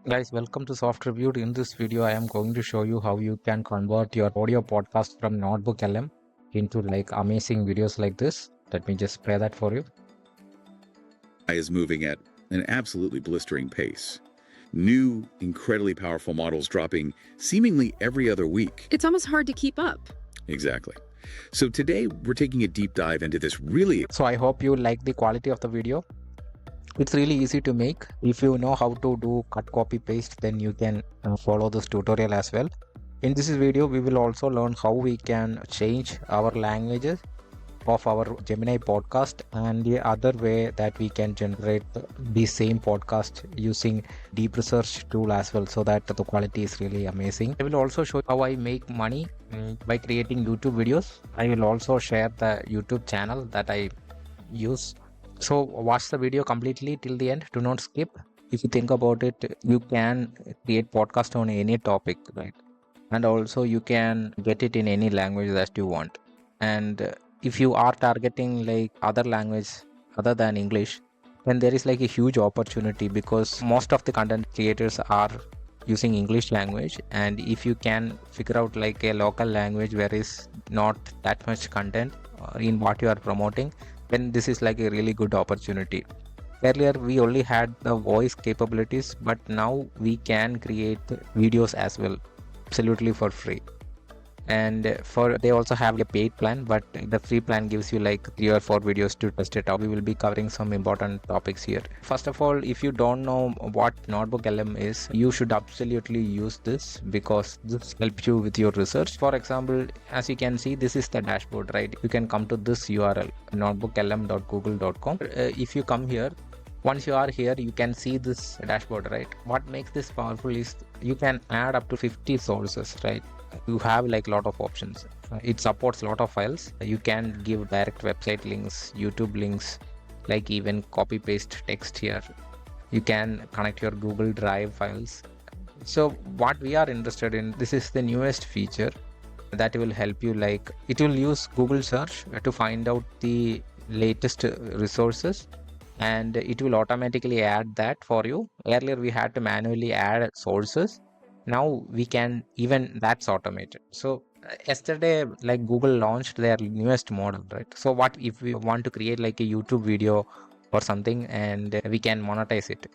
Guys, welcome to Soft Review. In this video, I am going to show you how you can convert your audio podcast from Notebook LM into like amazing videos like this. Let me just play that for you. Is moving at an absolutely blistering pace. New, incredibly powerful models dropping seemingly every other week. It's almost hard to keep up. Exactly. So today we're taking a deep dive into this really. So I hope you like the quality of the video. It's really easy to make. If you know how to do cut, copy, paste, then you can follow this tutorial as well. In this video, we will also learn how we can change our languages of our Gemini podcast and the other way that we can generate the same podcast using deep research tool as well, so that the quality is really amazing. I will also show how I make money by creating YouTube videos. I will also share the YouTube channel that I use. So watch the video completely till the end. Do not skip. If you think about it, you can create podcast on any topic, right? And also you can get it in any language that you want. And if you are targeting like other language other than English, then there is like a huge opportunity, because most of the content creators are using English language. And if you can figure out like a local language where is not that much content in what you are promoting, then this is like a really good opportunity. Earlier we only had the voice capabilities, but now we can create videos as well, absolutely for free. And for they also have a paid plan, but the free plan gives you like 3 or 4 videos to test it out. We will be covering some important topics here. First of all, if you don't know what Notebook LM is, you should absolutely use this, because this helps you with your research. For example, as you can see, this is the dashboard, right? You can come to this URL, notebooklm.google.com. If you come here, once you are here, you can see this dashboard, right? What makes this powerful is you can add up to 50 sources, right? You have like a lot of options. It supports a lot of files. You can give direct website links, YouTube links, like even copy paste text here. You can connect your Google Drive files. So what we are interested in, this is the newest feature that will help you, like it will use Google search to find out the latest resources, and it will automatically add that for you. Earlier we had to manually add sources. Now we can, even that's automated. So yesterday, like Google launched their newest model, right? So what if we want to create like a YouTube video or something, and we can monetize it?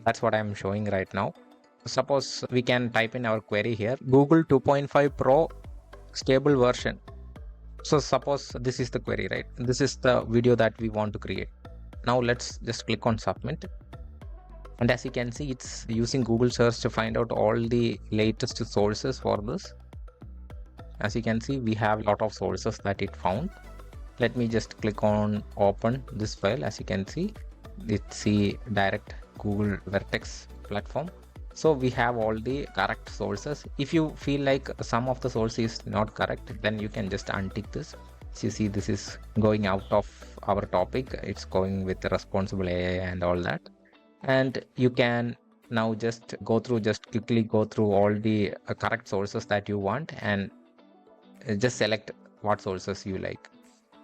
That's what I'm showing right now. Suppose we can type in our query here, Google 2.5 Pro stable version. So suppose this is the query, right? This is the video that we want to create. Now let's just click on submit. And as you can see, it's using Google search to find out all the latest sources for this. As you can see, we have a lot of sources that it found. Let me just click on open this file. As you can see, it's the direct Google Vertex platform. So we have all the correct sources. If you feel like some of the source is not correct, then you can just untick this. So you see, this is going out of our topic. It's going with the responsible AI and all that. And you can now just quickly go through all the correct sources that you want, and just select what sources you like.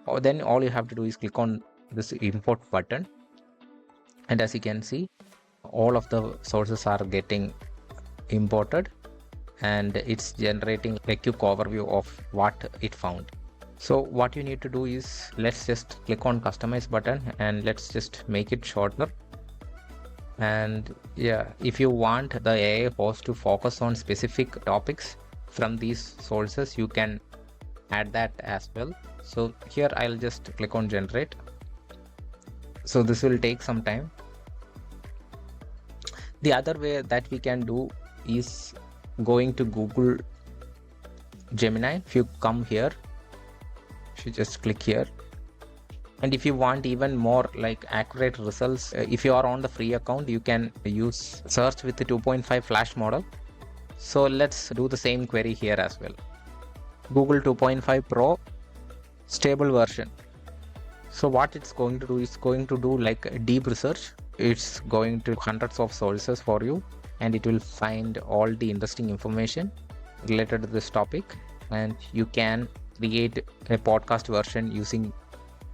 Or then all you have to do is click on this import button, and as you can see, all of the sources are getting imported, and it's generating a quick overview of what it found. So what you need to do is, let's just click on customize button, and let's just make it shorter. And yeah, if you want the AI host to focus on specific topics from these sources, you can add that as well. So here I'll just click on generate. So this will take some time. The other way that we can do is going to Google Gemini. If you come here, you just click here. And if you want even more like accurate results, if you are on the free account, you can use search with the 2.5 flash model. So let's do the same query here as well. Google 2.5 Pro stable version. So what it's going to do is going to do like a deep research. It's going to hundreds of sources for you, and it will find all the interesting information related to this topic, and you can create a podcast version using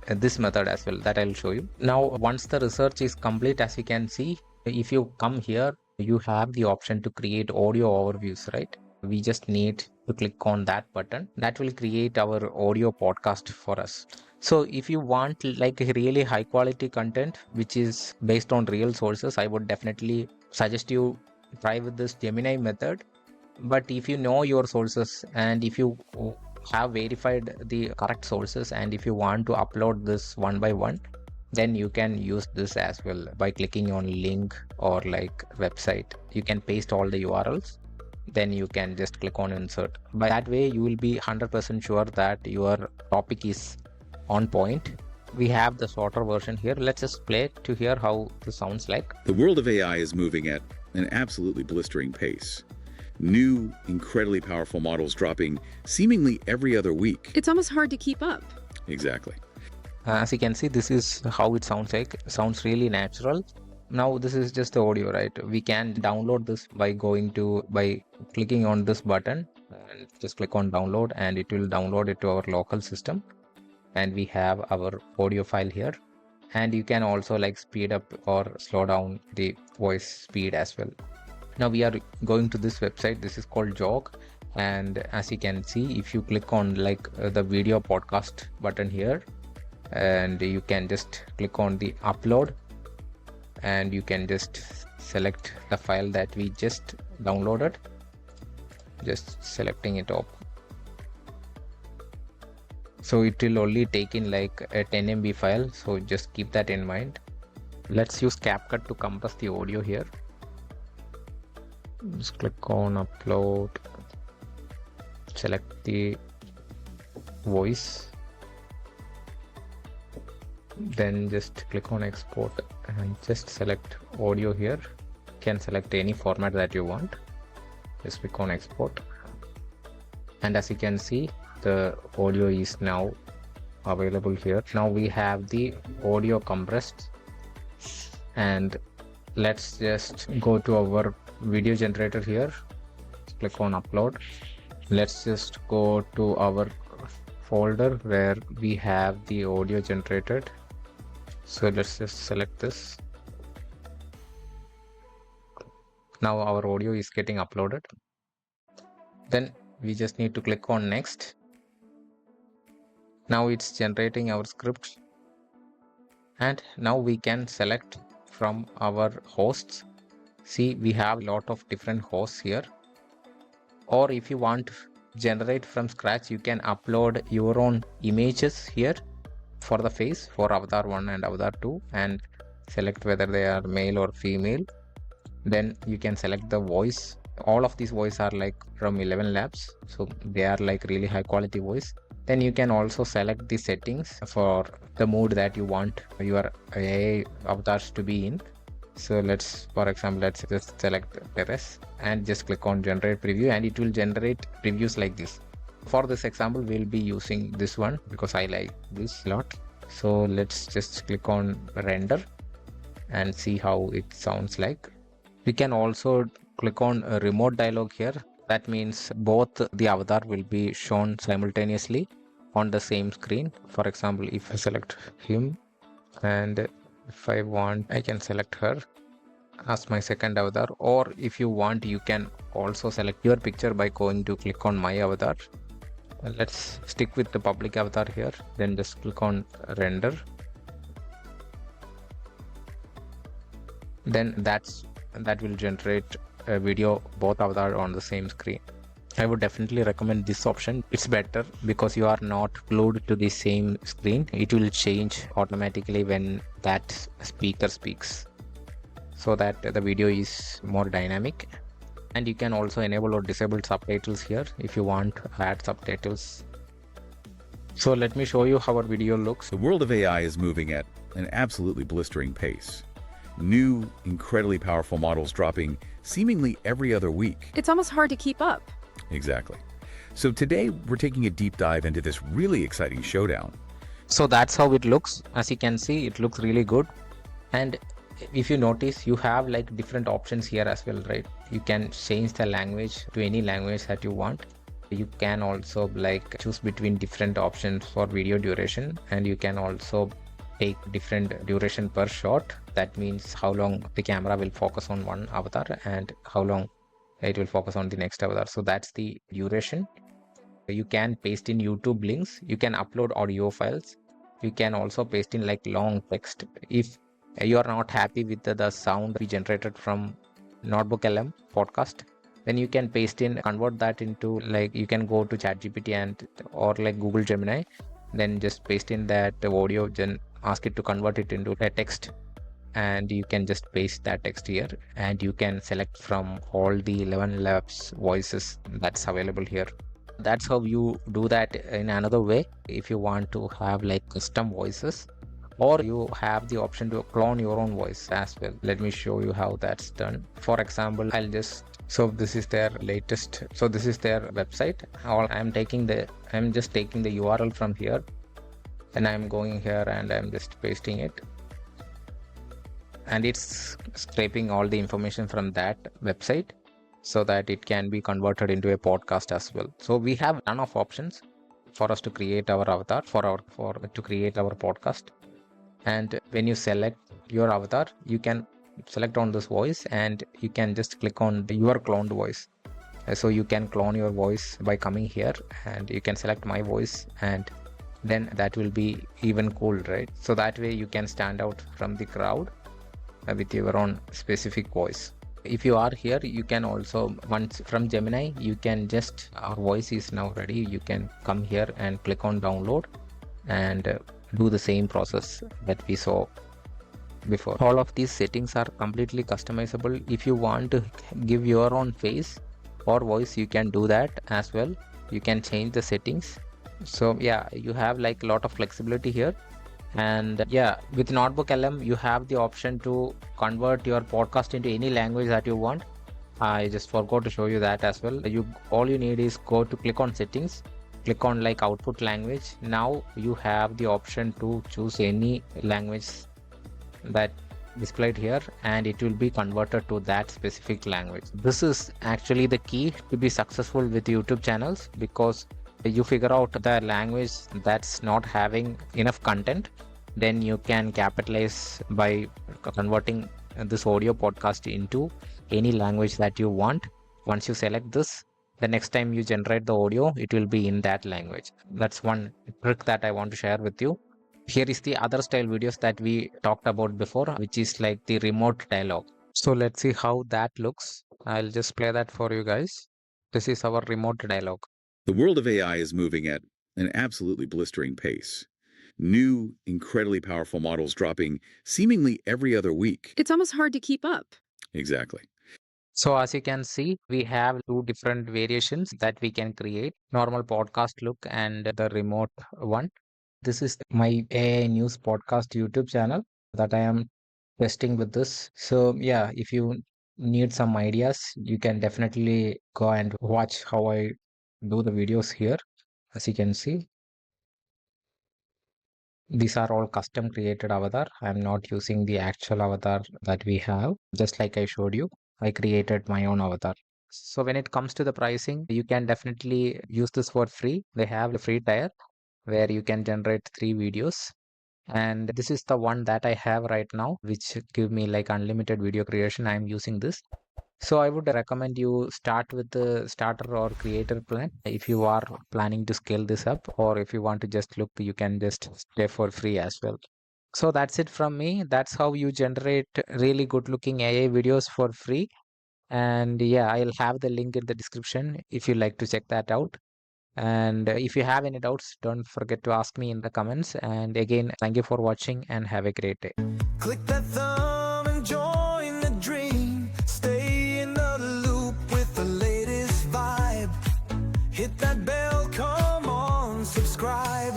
this method as well that I'll show you. Now once the research is complete, as you can see, if you come here, you have the option to create audio overviews, right? We just need to click on that button. That will create our audio podcast for us. So if you want like a really high quality content which is based on real sources, I would definitely suggest you try with this Gemini method. But if you know your sources and if you have verified the correct sources and if you want to upload this one by one, then you can use this as well by clicking on link or like website. You can paste all the URLs, then you can just click on insert. By that way you will be 100% sure that your topic is on point. We have the shorter version here. Let's just play it to hear how this sounds like. The world of AI is moving at an absolutely blistering pace. New, incredibly powerful models dropping seemingly every other week. It's almost hard to keep up. Exactly. As you can see, this is how it sounds like. It sounds really natural. Now this is just the audio, right? We can download this by clicking on this button and just click on download, and it will download it to our local system. And we have our audio file here, and you can also like speed up or slow down the voice speed as well. Now we are going to this website. This is called Jog, and as you can see, if you click on like the video podcast button here, and you can just click on the upload, and you can just select the file that we just downloaded, just selecting it up. So it will only take in like a 10 MB file, so just keep that in mind. Let's use CapCut to compress the audio here. Just click on upload, select the voice, then just click on export and just select audio here. You can select any format that you want. Just click on export, and as you can see, the audio is now available here. Now we have the audio compressed, and let's just go to our video generator here. Click on upload. Let's just go to our folder where we have the audio generated. So let's just select this. Now our audio is getting uploaded. Then we just need to click on next. Now it's generating our script, and now we can select from our hosts. See, we have a lot of different hosts here. Or if you want to generate from scratch, you can upload your own images here for the face, for avatar 1 and avatar 2, and select whether they are male or female. Then you can select the voice. All of these voices are like from 11 Labs, so they are like really high quality voice. Then you can also select the settings for the mood that you want your AI avatars to be in. So for example, let's just select terrace and just click on generate preview, and it will generate previews like this. For this example, we'll be using this one because I like this a lot. So let's just click on render and see how it sounds like. We can also click on a remote dialog here. That means both the avatar will be shown simultaneously on the same screen. For example, if I select him, and if I want, I can select her as my second avatar. Or if you want, you can also select your picture by going to click on my avatar. Let's stick with the public avatar here. Then just click on render. Then that will generate a video both avatar on the same screen. I would definitely recommend this option. It's better because you are not glued to the same screen. It will change automatically when that speaker speaks, so that the video is more dynamic. And you can also enable or disable subtitles here if you want to add subtitles. So let me show you how our video looks. The world of AI is moving at an absolutely blistering pace. New, incredibly powerful models dropping seemingly every other week. It's almost hard to keep up. Exactly. So today we're taking a deep dive into this really exciting showdown. So that's how it looks. As you can see, it looks really good. And if you notice, you have like different options here as well, right? You can change the language to any language that you want. You can also like choose between different options for video duration, and you can also take different duration per shot. That means how long the camera will focus on one avatar and how long it will focus on the next avatar. So that's the duration. You can paste in YouTube links, you can upload audio files, you can also paste in like long text. If you are not happy with the sound we generated from Notebook LM podcast, then you can paste in, convert that into, like, you can go to ChatGPT and or like Google Gemini, then just paste in that audio, then ask it to convert it into a text, and you can just paste that text here, and you can select from all the 11 labs voices that's available here. That's how you do that. In another way, if you want to have like custom voices, or you have the option to clone your own voice as well. Let me show you how that's done. For example, so this is their latest, so this is their website. I'm just taking the URL from here, and I'm going here and I'm just pasting it, and it's scraping all the information from that website so that it can be converted into a podcast as well. So we have a ton of options for us to create our avatar, to create our podcast. And when you select your avatar, you can select on this voice and you can just click on your cloned voice. So you can clone your voice by coming here, and you can select my voice, and then that will be even cool, right? So that way you can stand out from the crowd with your own specific voice. If you are here, you can also, once from Gemini, you can just, our voice is now ready, you can come here and click on download and do the same process that we saw before. All of these settings are completely customizable. If you want to give your own face or voice, you can do that as well. You can change the settings. So yeah, you have like a lot of flexibility here. And yeah, with Notebook LM, you have the option to convert your podcast into any language that you want. I just forgot to show you that as well. All you need is click on settings, click on like output language. Now you have the option to choose any language that displayed here, and it will be converted to that specific language. This is actually the key to be successful with YouTube channels, because you figure out the language that's not having enough content, then you can capitalize by converting this audio podcast into any language that you want. Once you select this, the next time you generate the audio, it will be in that language. That's one trick that I want to share with you. Here is the other style videos that we talked about before, which is like the remote dialogue. So let's see how that looks. I'll just play that for you guys. This is our remote dialogue. The world of AI is moving at an absolutely blistering pace. New, incredibly powerful models dropping seemingly every other week. It's almost hard to keep up. Exactly. So as you can see, we have two different variations that we can create: normal podcast look and the remote one. This is my AI news podcast YouTube channel that I am testing with this. So yeah, if you need some ideas, you can definitely go and watch how I do the videos here. As you can see, these are all custom created avatar. I'm not using the actual avatar that we have. Just like I showed you, I created my own avatar. So when it comes to the pricing, you can definitely use this for free. They have a free tier where you can generate 3 videos. And this is the one that I have right now, which give me like unlimited video creation. I'm using this. So I would recommend you start with the starter or creator plan if you are planning to scale this up, or if you want to just look, you can just stay for free as well. So that's it from me. That's how you generate really good looking AI videos for free. And yeah, I'll have the link in the description if you like to check that out. And if you have any doubts, don't forget to ask me in the comments. And again, thank you for watching and have a great day. Click that thumb and join the dream. Stay in the loop with the latest vibe. Hit that bell, come on, subscribe.